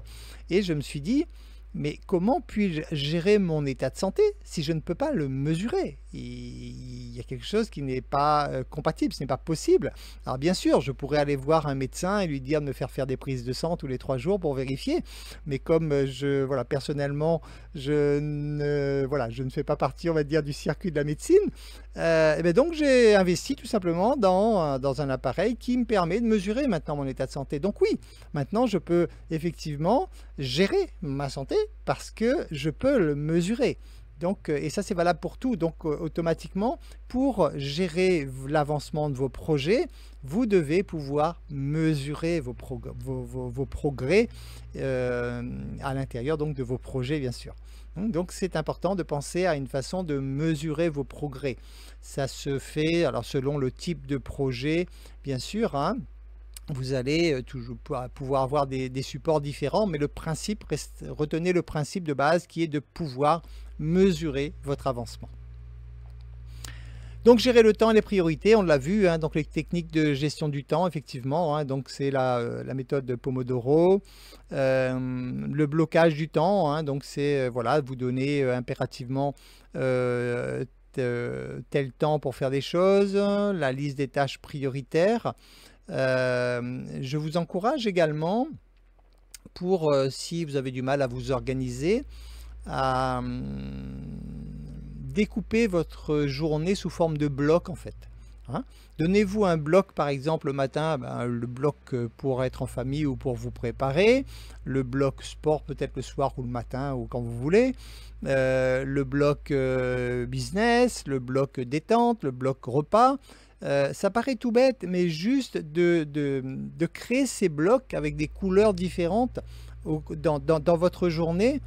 Et je me suis dit, mais comment puis-je gérer mon état de santé si je ne peux pas le mesurer? Il y a quelque chose qui n'est pas compatible, ce n'est pas possible. Alors bien sûr, je pourrais aller voir un médecin et lui dire de me faire des prises de sang tous les 3 jours pour vérifier. Mais comme personnellement, je ne fais pas partie, on va dire, du circuit de la médecine, donc j'ai investi tout simplement dans un appareil qui me permet de mesurer maintenant mon état de santé. Donc oui, maintenant je peux effectivement gérer ma santé parce que je peux le mesurer. Donc, et ça c'est valable pour tout. Donc automatiquement, pour gérer l'avancement de vos projets, vous devez pouvoir mesurer vos progrès à l'intérieur donc de vos projets, bien sûr. Donc c'est important de penser à une façon de mesurer vos progrès. Ça se fait alors selon le type de projet, bien sûr, hein. Vous allez toujours pouvoir avoir des supports différents, mais le principe retenez le principe de base qui est de pouvoir mesurer votre avancement. Donc gérer le temps et les priorités, on l'a vu, hein, donc les techniques de gestion du temps, effectivement, hein, donc c'est la méthode de Pomodoro, le blocage du temps, hein, donc c'est voilà, vous donner impérativement tel temps pour faire des choses, la liste des tâches prioritaires. Je vous encourage également, si vous avez du mal à vous organiser, à découpez votre journée sous forme de blocs en fait. Hein. Donnez-vous un bloc par exemple le matin, le bloc pour être en famille ou pour vous préparer, le bloc sport peut-être le soir ou le matin ou quand vous voulez, le bloc business, le bloc détente, le bloc repas. Ça paraît tout bête, mais juste de créer ces blocs avec des couleurs différentes dans votre journée,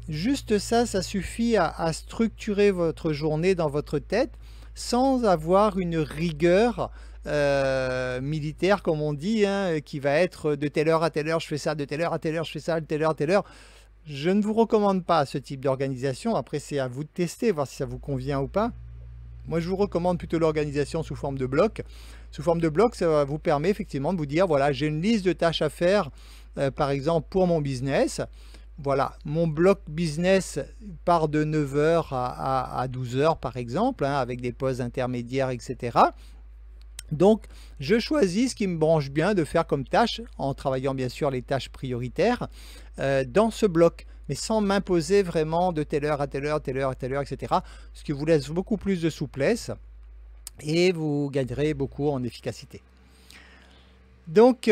juste ça, ça suffit à structurer votre journée dans votre tête sans avoir une rigueur militaire, comme on dit, hein, qui va être de telle heure à telle heure, je fais ça, de telle heure à telle heure, je fais ça, de telle heure à telle heure. Je ne vous recommande pas ce type d'organisation. Après, c'est à vous de tester, voir si ça vous convient ou pas. Moi, je vous recommande plutôt l'organisation sous forme de bloc. Sous forme de bloc, ça vous permet effectivement de vous dire, voilà, j'ai une liste de tâches à faire, par exemple, pour mon business. Voilà, mon bloc business part de 9 heures à 12 heures, par exemple, hein, avec des pauses intermédiaires, etc. Donc, je choisis ce qui me branche bien de faire comme tâche, en travaillant bien sûr les tâches prioritaires, dans ce bloc, mais sans m'imposer vraiment de telle heure à telle heure, telle heure à telle heure, etc. Ce qui vous laisse beaucoup plus de souplesse et vous gagnerez beaucoup en efficacité. Donc,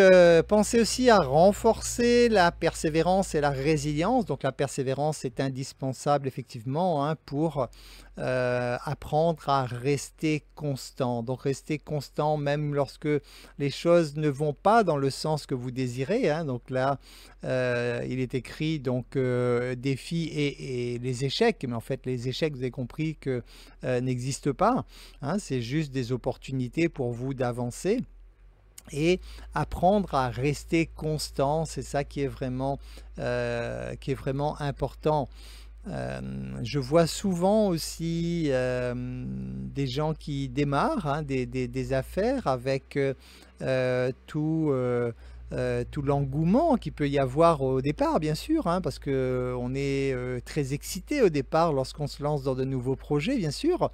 pensez aussi à renforcer la persévérance et la résilience. Donc, la persévérance est indispensable effectivement hein, pour apprendre à rester constant. Donc, rester constant même lorsque les choses ne vont pas dans le sens que vous désirez. Hein. Donc là, il est écrit donc défis et les échecs. Mais en fait, les échecs, vous avez compris que n'existent pas. Hein. C'est juste des opportunités pour vous d'avancer. Et apprendre à rester constant, c'est ça qui est vraiment important. Je vois souvent aussi des gens qui démarrent hein, des affaires avec tout l'engouement qu'il peut y avoir au départ, bien sûr, hein, parce qu'on est très excité au départ lorsqu'on se lance dans de nouveaux projets, bien sûr.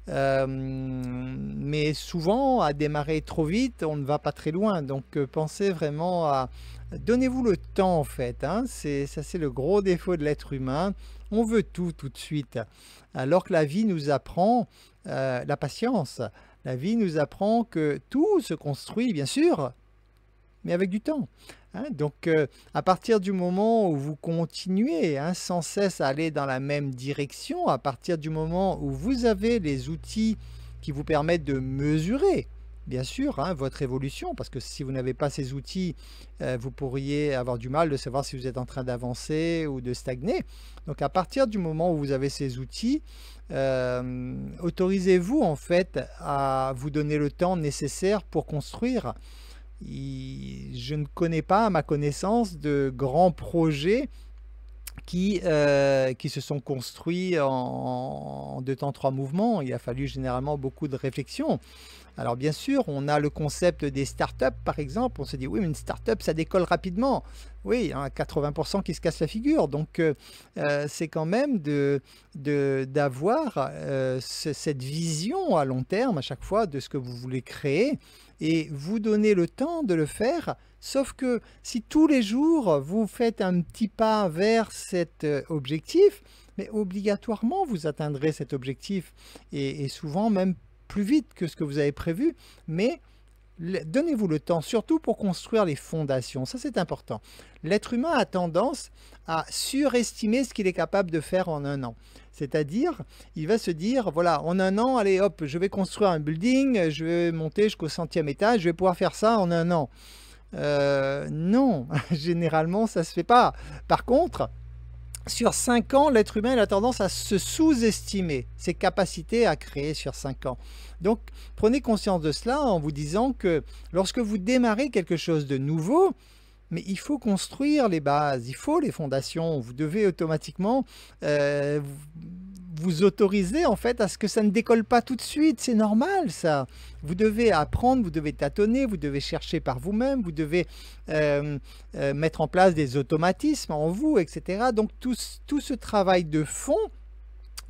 Mais souvent à démarrer trop vite on ne va pas très loin, donc pensez vraiment à donnez-vous le temps en fait hein. Ça c'est le gros défaut de l'être humain, on veut tout de suite alors que la vie nous apprend la patience, la vie nous apprend que tout se construit bien sûr mais avec du temps. Hein, donc, à partir du moment où vous continuez hein, sans cesse à aller dans la même direction, à partir du moment où vous avez les outils qui vous permettent de mesurer, bien sûr, hein, votre évolution, parce que si vous n'avez pas ces outils, vous pourriez avoir du mal de savoir si vous êtes en train d'avancer ou de stagner. Donc, à partir du moment où vous avez ces outils, autorisez-vous en fait à vous donner le temps nécessaire pour construire. Je ne connais pas, à ma connaissance, de grands projets qui se sont construits en 2 temps 3 mouvements. Il a fallu généralement beaucoup de réflexion. Alors bien sûr, on a le concept des startups par exemple. On se dit oui, mais une startup ça décolle rapidement. Oui, hein, 80% qui se cassent la figure. Donc c'est quand même d'avoir cette vision à long terme à chaque fois de ce que vous voulez créer et vous donner le temps de le faire. Sauf que si tous les jours vous faites un petit pas vers cet objectif, mais obligatoirement vous atteindrez cet objectif et souvent même plus vite que ce que vous avez prévu, mais donnez-vous le temps, surtout pour construire les fondations, ça c'est important. L'être humain a tendance à surestimer ce qu'il est capable de faire en 1 an. C'est-à-dire, il va se dire, voilà, en 1 an, allez hop, je vais construire un building, je vais monter jusqu'au 100e étage, je vais pouvoir faire ça en 1 an. Non, généralement ça ne se fait pas. Par contre, sur 5 ans, l'être humain a tendance à se sous-estimer ses capacités à créer sur 5 ans. Donc, prenez conscience de cela en vous disant que lorsque vous démarrez quelque chose de nouveau, mais il faut construire les bases, il faut les fondations. Vous devez automatiquement vous autoriser en fait à ce que ça ne décolle pas tout de suite. C'est normal ça. Vous devez apprendre, vous devez tâtonner, vous devez chercher par vous-même, vous devez mettre en place des automatismes en vous, etc. Donc tout ce travail de fond,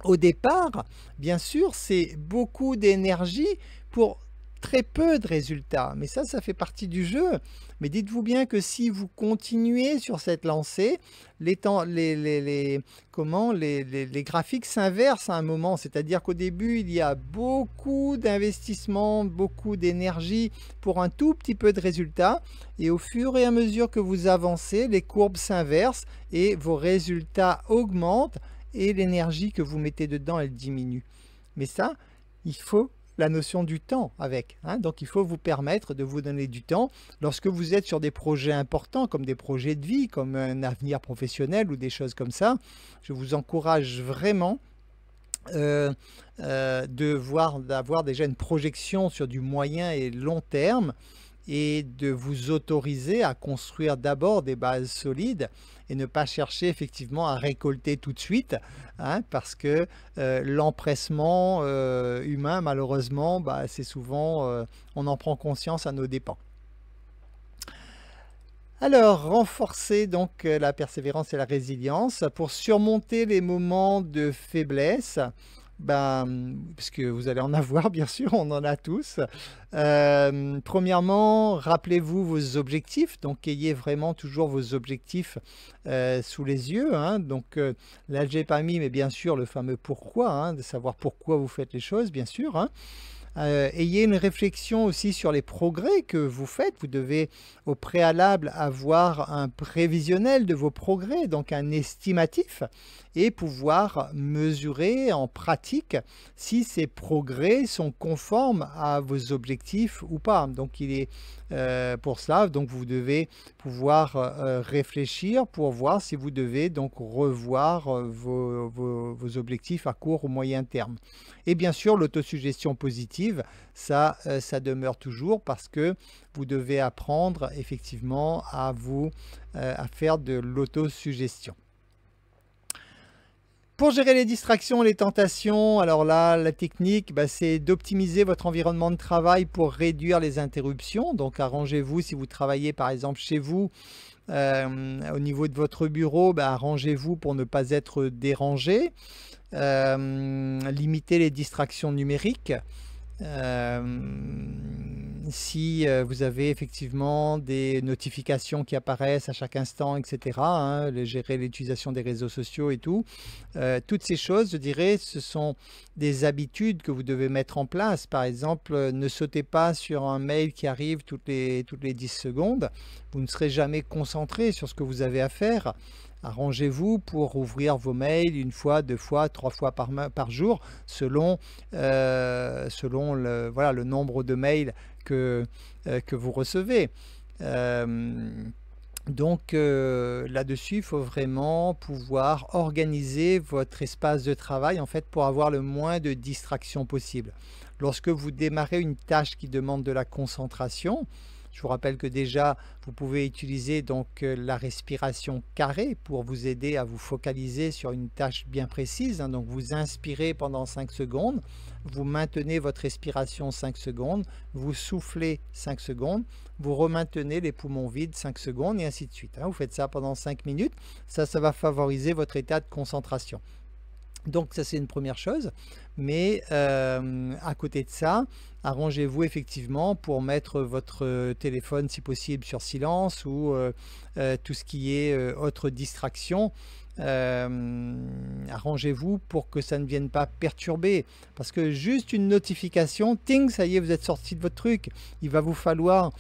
au départ, bien sûr, c'est beaucoup d'énergie pour très peu de résultats. Mais ça fait partie du jeu. Mais dites-vous bien que si vous continuez sur cette lancée, les graphiques s'inversent à un moment. C'est-à-dire qu'au début, il y a beaucoup d'investissement, beaucoup d'énergie pour un tout petit peu de résultats. Et au fur et à mesure que vous avancez, les courbes s'inversent et vos résultats augmentent et l'énergie que vous mettez dedans, elle diminue. Mais ça, il faut la notion du temps avec. Donc il faut vous permettre de vous donner du temps lorsque vous êtes sur des projets importants comme des projets de vie, comme un avenir professionnel ou des choses comme ça. Je vous encourage vraiment d'avoir déjà une projection sur du moyen et long terme et de vous autoriser à construire d'abord des bases solides et ne pas chercher effectivement à récolter tout de suite, parce que l'empressement humain, malheureusement, c'est souvent, on en prend conscience à nos dépens. Alors, renforcer donc la persévérance et la résilience pour surmonter les moments de faiblesse. Parce que vous allez en avoir, bien sûr, on en a tous. Premièrement, rappelez-vous vos objectifs, donc ayez vraiment toujours vos objectifs sous les yeux. Donc là, j'ai pas mis, mais bien sûr, le fameux pourquoi, de savoir pourquoi vous faites les choses, bien sûr. Ayez une réflexion aussi sur les progrès que vous faites. Vous devez au préalable avoir un prévisionnel de vos progrès, donc un estimatif, et pouvoir mesurer en pratique si ces progrès sont conformes à vos objectifs ou pas. Donc il est pour cela, donc vous devez pouvoir réfléchir pour voir si vous devez donc revoir vos objectifs à court ou moyen terme. Et bien sûr, l'autosuggestion positive, ça demeure toujours parce que vous devez apprendre effectivement à faire de l'autosuggestion. Pour gérer les distractions et les tentations, alors là, la technique, c'est d'optimiser votre environnement de travail pour réduire les interruptions. Donc, arrangez-vous, si vous travaillez par exemple chez vous, au niveau de votre bureau, arrangez-vous pour ne pas être dérangé. Limitez les distractions numériques. Si vous avez effectivement des notifications qui apparaissent à chaque instant, etc., gérer l'utilisation des réseaux sociaux et tout, toutes ces choses, je dirais, ce sont des habitudes que vous devez mettre en place. Par exemple, ne sautez pas sur un mail qui arrive toutes les 10 secondes. Vous ne serez jamais concentré sur ce que vous avez à faire. Arrangez-vous pour ouvrir vos mails une fois, 2 fois, 3 fois par jour, selon le nombre de mails que vous recevez. Donc là-dessus, il faut vraiment pouvoir organiser votre espace de travail en fait pour avoir le moins de distractions possible. Lorsque vous démarrez une tâche qui demande de la concentration, je vous rappelle que déjà, vous pouvez utiliser donc la respiration carrée pour vous aider à vous focaliser sur une tâche bien précise. Donc vous inspirez pendant 5 secondes, vous maintenez votre respiration 5 secondes, vous soufflez 5 secondes, vous remaintenez les poumons vides 5 secondes et ainsi de suite. Vous faites ça pendant 5 minutes, ça va favoriser votre état de concentration. Donc ça c'est une première chose, mais à côté de ça, arrangez-vous effectivement pour mettre votre téléphone si possible sur silence ou tout ce qui est autre distraction. Arrangez-vous pour que ça ne vienne pas perturber, parce que juste une notification, ting, ça y est, vous êtes sorti de votre truc. Il va vous falloir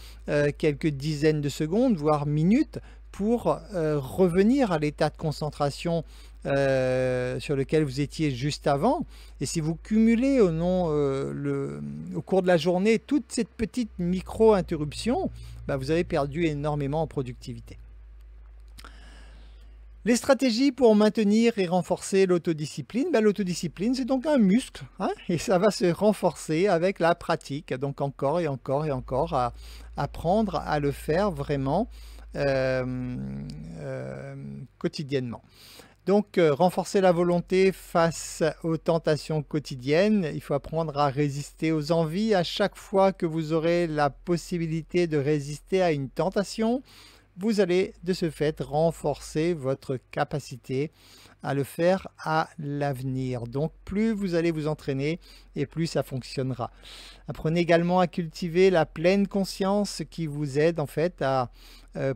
quelques dizaines de secondes, voire minutes, pour revenir à l'état de concentration sur lequel vous étiez juste avant. Et si vous cumulez au cours de la journée toute cette petite micro-interruption, vous avez perdu énormément en productivité. Les stratégies pour maintenir et renforcer l'autodiscipline. L'autodiscipline, c'est donc un muscle, et ça va se renforcer avec la pratique. Donc encore et encore et encore à apprendre à le faire vraiment quotidiennement. Donc, renforcer la volonté face aux tentations quotidiennes. Il faut apprendre à résister aux envies. À chaque fois que vous aurez la possibilité de résister à une tentation, vous allez de ce fait renforcer votre capacité à le faire à l'avenir. Donc plus vous allez vous entraîner et plus ça fonctionnera. Apprenez également à cultiver la pleine conscience, ce qui vous aide en fait à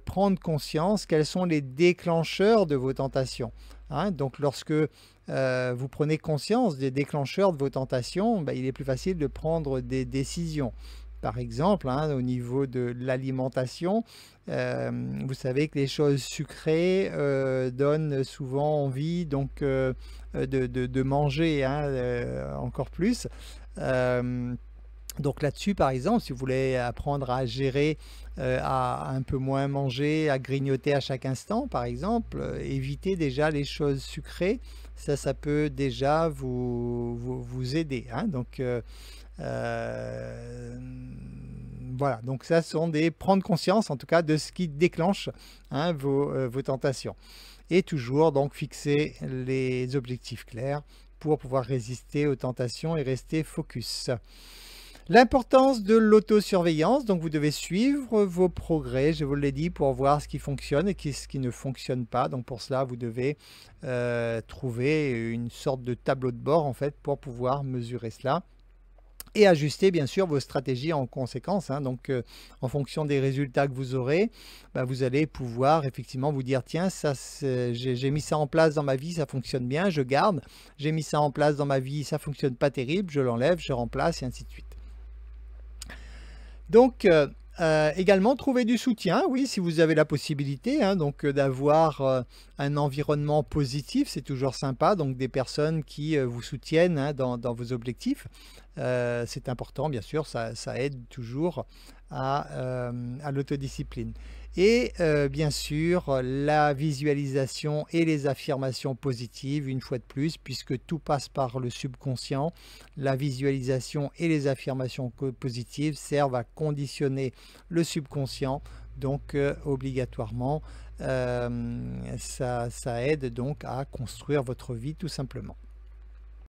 prendre conscience quels sont les déclencheurs de vos tentations. Hein. Donc lorsque vous prenez conscience des déclencheurs de vos tentations, il est plus facile de prendre des décisions. Par exemple, hein, au niveau de l'alimentation, vous savez que les choses sucrées donnent souvent envie donc, de manger hein, encore plus. Donc là-dessus, par exemple, si vous voulez apprendre à gérer, à un peu moins manger, à grignoter à chaque instant, par exemple, éviter déjà les choses sucrées, ça peut déjà vous aider. Hein. Donc, voilà, donc ça sont des prendre conscience en tout cas de ce qui déclenche hein, vos tentations. Et toujours donc fixer les objectifs clairs pour pouvoir résister aux tentations et rester focus. L'importance de l'autosurveillance, donc vous devez suivre vos progrès, je vous l'ai dit, pour voir ce qui fonctionne et ce qui ne fonctionne pas. Donc pour cela, vous devez trouver une sorte de tableau de bord en fait pour pouvoir mesurer cela. Et ajuster bien sûr vos stratégies en conséquence. Hein. Donc en fonction des résultats que vous aurez, vous allez pouvoir effectivement vous dire tiens, j'ai mis ça en place dans ma vie, ça fonctionne bien, je garde. J'ai mis ça en place dans ma vie, ça fonctionne pas terrible, je l'enlève, je remplace et ainsi de suite. Donc également trouver du soutien, oui, si vous avez la possibilité, hein, donc d'avoir un environnement positif, c'est toujours sympa, donc des personnes qui vous soutiennent hein, dans vos objectifs. C'est important, bien sûr, ça aide toujours à l'autodiscipline. Et bien sûr, la visualisation et les affirmations positives, une fois de plus, puisque tout passe par le subconscient, la visualisation et les affirmations positives servent à conditionner le subconscient, donc obligatoirement, ça aide donc à construire votre vie tout simplement.